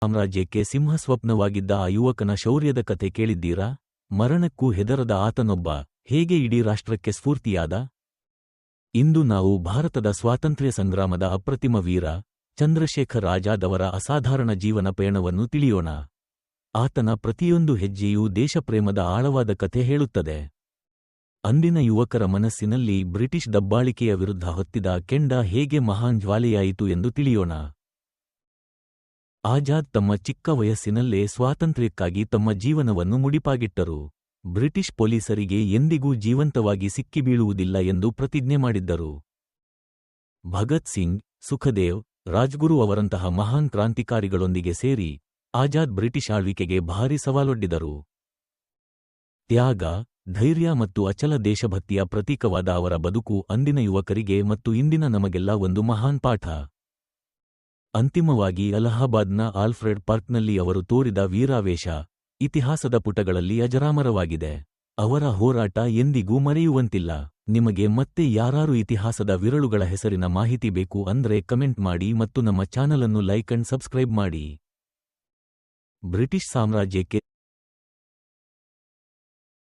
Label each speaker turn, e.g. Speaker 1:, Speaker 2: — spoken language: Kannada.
Speaker 1: ಸಾಮ್ರಾಜ್ಯಕ್ಕೆ ಸಿಂಹಸ್ವಪ್ನವಾಗಿದ್ದ ಆ ಯುವಕನ ಶೌರ್ಯದ ಕಥೆ ಕೇಳಿದ್ದೀರಾ? ಮರಣಕ್ಕೂ ಹೆದರದ ಆತನೊಬ್ಬ ಹೇಗೆ ಇಡೀ ರಾಷ್ಟ್ರಕ್ಕೆ ಸ್ಫೂರ್ತಿಯಾದ? ಇಂದು ನಾವು ಭಾರತದ ಸ್ವಾತಂತ್ರ್ಯ ಸಂಗ್ರಾಮದ ಅಪ್ರತಿಮ ವೀರ ಚಂದ್ರಶೇಖರ್ ಆಜಾದ್ ಅವರ ಅಸಾಧಾರಣ ಜೀವನ ಪಯಣವನ್ನು ತಿಳಿಯೋಣ. ಆತನ ಪ್ರತಿಯೊಂದು ಹೆಜ್ಜೆಯೂ ದೇಶಪ್ರೇಮದ ಆಳವಾದ ಕಥೆ ಹೇಳುತ್ತದೆ. ಅಂದಿನ ಯುವಕರ ಮನಸ್ಸಿನಲ್ಲಿ ಬ್ರಿಟಿಷ್ ದಬ್ಬಾಳಿಕೆಯ ವಿರುದ್ಧ ಹೊತ್ತಿದ ಕೆಂಡ ಹೇಗೆ ಮಹಾನ್ ಜ್ವಾಲೆಯಾಯಿತು ಎಂದು ತಿಳಿಯೋಣ. ಆಜಾದ್ ತಮ್ಮ ಚಿಕ್ಕ ವಯಸ್ಸಿನಲ್ಲೇ ಸ್ವಾತಂತ್ರ್ಯಕ್ಕಾಗಿ ತಮ್ಮ ಜೀವನವನ್ನು ಮುಡಿಪಾಗಿಟ್ಟರು. ಬ್ರಿಟಿಷ್ ಪೊಲೀಸರಿಗೆ ಎಂದಿಗೂ ಜೀವಂತವಾಗಿ ಸಿಕ್ಕಿಬೀಳುವುದಿಲ್ಲ ಎಂದು ಪ್ರತಿಜ್ಞೆ ಮಾಡಿದ್ದರು. ಭಗತ್ ಸಿಂಗ್, ಸುಖದೇವ್, ರಾಜ್ಗುರು ಅವರಂತಹ ಮಹಾನ್ ಕ್ರಾಂತಿಕಾರಿಗಳೊಂದಿಗೆ ಸೇರಿ ಆಜಾದ್ ಬ್ರಿಟಿಷ್ ಆಳ್ವಿಕೆಗೆ ಭಾರೀ ಸವಾಲೊಡ್ಡಿದರು. ತ್ಯಾಗ, ಧೈರ್ಯ ಮತ್ತು ಅಚಲ ದೇಶಭಕ್ತಿಯ ಪ್ರತೀಕವಾದ ಅವರ ಬದುಕು ಅಂದಿನ ಯುವಕರಿಗೆ ಮತ್ತು ಇಂದಿನ ನಮಗೆಲ್ಲ ಒಂದು ಮಹಾನ್ ಪಾಠ. ಅಂತಿಮವಾಗಿ ಅಲಹಾಬಾದ್ನ ಆಲ್ಫ್ರೆಡ್ ಪಾರ್ಕ್ನಲ್ಲಿ ಅವರು ತೋರಿದ ವೀರಾವೇಶ ಇತಿಹಾಸದ ಪುಟಗಳಲ್ಲಿ ಅಜರಾಮರವಾಗಿದೆ. ಅವರ ಹೋರಾಟ ಎಂದಿಗೂ ಮರೆಯುವಂತಿಲ್ಲ. ನಿಮಗೆ ಮತ್ತೆ ಯಾರಾರು ಇತಿಹಾಸದ ವಿರಳುಗಳ ಹೆಸರಿನ ಮಾಹಿತಿ ಬೇಕು ಅಂದ್ರೆ ಕಮೆಂಟ್ ಮಾಡಿ ಮತ್ತು ನಮ್ಮ ಚಾನಲನ್ನು ಲೈಕ್ ಅಂಡ್ ಸಬ್ಸ್ಕ್ರೈಬ್ ಮಾಡಿ. ಬ್ರಿಟಿಷ್ ಸಾಮ್ರಾಜ್ಯಕ್ಕೆ